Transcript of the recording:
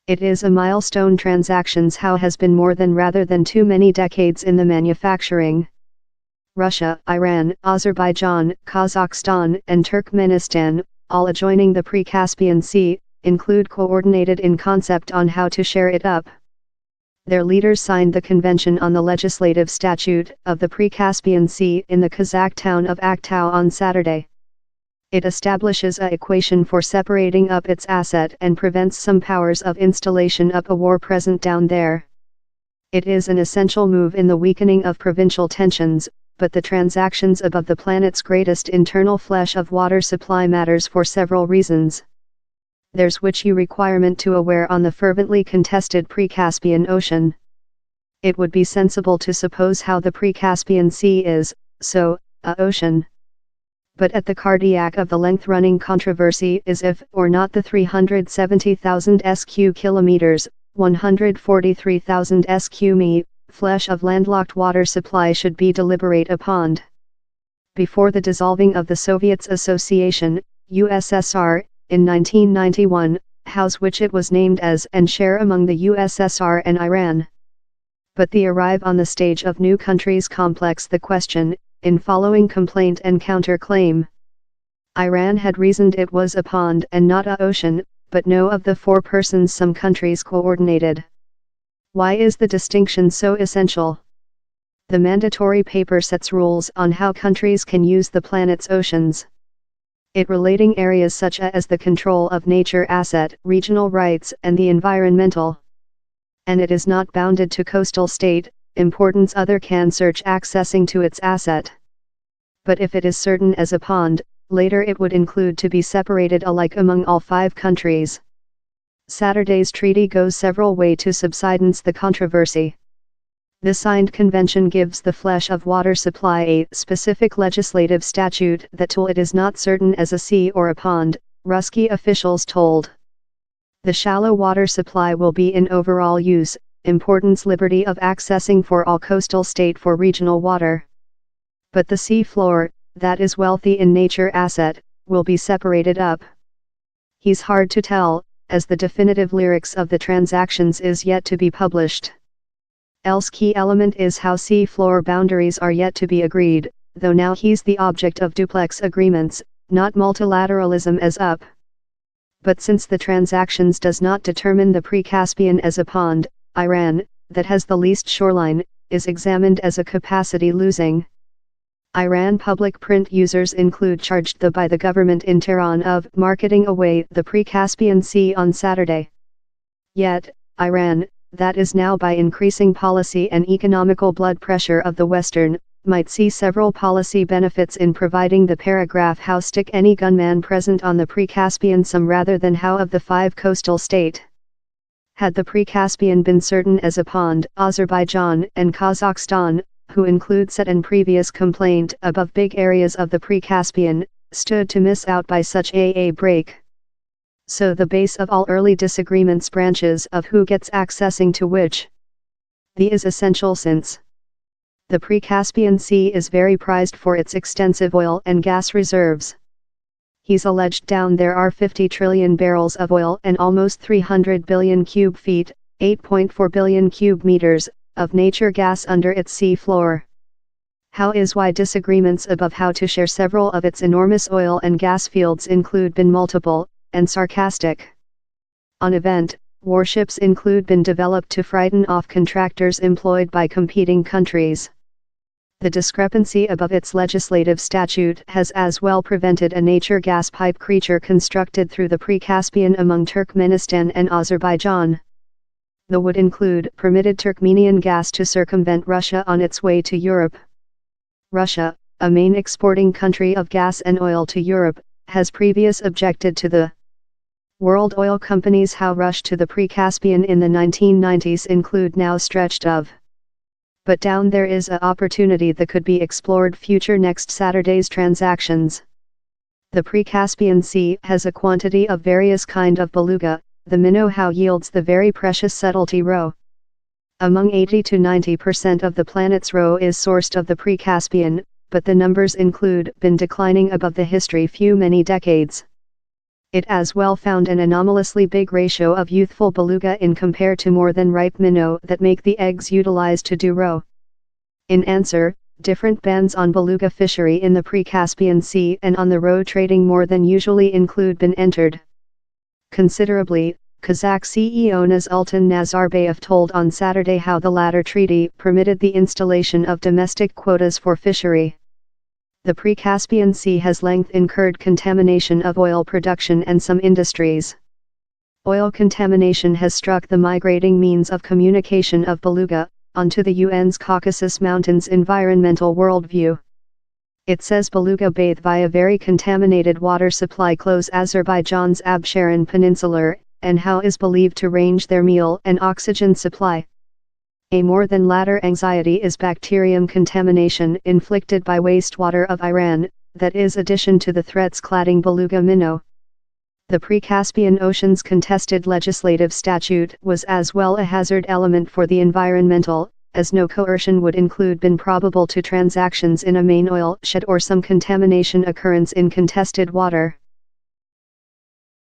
It is a milestone transactions how has been more than rather than too many decades in the manufacturing. Russia, Iran, Azerbaijan, Kazakhstan and Turkmenistan, all adjoining the Precaspian Sea, include coordinated in concept on how to share it up. Their leaders signed the Convention on the Legislative Statute of the Precaspian Sea in the Kazakh town of Aktau on Saturday. It establishes a equation for separating up its asset and prevents some powers of installation up a war present down there. It is an essential move in the weakening of provincial tensions, but the transactions above the planet's greatest internal flesh of water supply matters for several reasons. There's which you requirement to aware on the fervently contested Precaspian Ocean. It would be sensible to suppose how the Precaspian Sea is, so, a ocean. But at the cardiac of the length-running controversy is if or not the 370,000 sq kilometers, 143,000 sq mi, flesh of landlocked water supply should be deliberate upon. Before the dissolving of the Soviets Association, USSR, in 1991, house which it was named as and share among the USSR and Iran. But the arrive on the stage of new countries complex the question, in following complaint and counter-claim. Iran had reasoned it was a pond and not a ocean, but no of the four persons some countries coordinated. Why is the distinction so essential? The mandatory paper sets rules on how countries can use the planet's oceans. It relating areas such as the control of nature asset, regional rights and the environmental. And it is not bounded to coastal state, importance other can search accessing to its asset. But if it is certain as a pond, later it would include to be separated alike among all five countries. Saturday's treaty goes several way to subsidence the controversy. The signed convention gives the flesh of water supply a specific legislative statute that till it is not certain as a sea or a pond, Ruski officials told. The shallow water supply will be in overall use, importance liberty of accessing for all coastal state for regional water. But the sea floor, that is wealthy in nature asset, will be separated up. He's hard to tell, as the definitive lyrics of the transactions is yet to be published. Else key element is how sea floor boundaries are yet to be agreed, though now he's the object of duplex agreements, not multilateralism as up. But since the transactions does not determine the Precaspian as a pond, Iran, that has the least shoreline, is examined as a capacity losing. Iran public print users include charged by the government in Tehran of marketing away the Precaspian Sea on Saturday. Yet, Iran, that is now by increasing policy and economical blood pressure of the Western, might see several policy benefits in providing the paragraph how stick any gunman present on the Precaspian some rather than how of the five coastal state. Had the Precaspian been certain as a pond, Azerbaijan and Kazakhstan, who include set and previous complaint above big areas of the Precaspian, stood to miss out by such a break. So the base of all early disagreements branches of who gets accessing to which. The is essential since the Precaspian Sea is very prized for its extensive oil and gas reserves. He's alleged down there are 50 trillion barrels of oil and almost 300 billion cube feet, 8.4 billion cube meters, of nature gas under its sea floor. How is why disagreements above how to share several of its enormous oil and gas fields include been multiple, and sarcastic. On event, warships include been developed to frighten off contractors employed by competing countries. The discrepancy above its legislative statute has as well prevented a nature gas pipe creature constructed through the Precaspian among Turkmenistan and Azerbaijan. The would include permitted Turkmenian gas to circumvent Russia on its way to Europe. Russia, a main exporting country of gas and oil to Europe, has previously objected to the World Oil Company's how rush to the Precaspian in the 1990s include now stretched of. But down there is a opportunity that could be explored future next Saturday's transactions. The Precaspian Sea has a quantity of various kind of beluga, the minnow how yields the very precious subtlety roe. Among 80 to 90% of the planet's roe is sourced of the Precaspian, but the numbers include been declining above the history few many decades. It as well found an anomalously big ratio of youthful beluga in compare to more than ripe minnow that make the eggs utilized to do roe. In answer, different bans on beluga fishery in the Precaspian Sea and on the roe trading more than usually include been entered. Considerably, Kazakh CEO Nursultan Nazarbayev told on Saturday how the latter treaty permitted the installation of domestic quotas for fishery. The Precaspian Sea has long incurred contamination of oil production and some industries. Oil contamination has struck the migrating means of communication of beluga, onto the UN's Caucasus Mountains environmental worldview. It says beluga bathe via very contaminated water supply close Azerbaijan's Absheron Peninsular, and how is believed to range their meal and oxygen supply. A more than latter anxiety is bacterium contamination inflicted by wastewater of Iran, that is addition to the threats cladding beluga minnow. The Precaspian Ocean's contested legislative statute was as well a hazard element for the environmental, as no coercion would include been probable to transactions in a main oil shed or some contamination occurrence in contested water.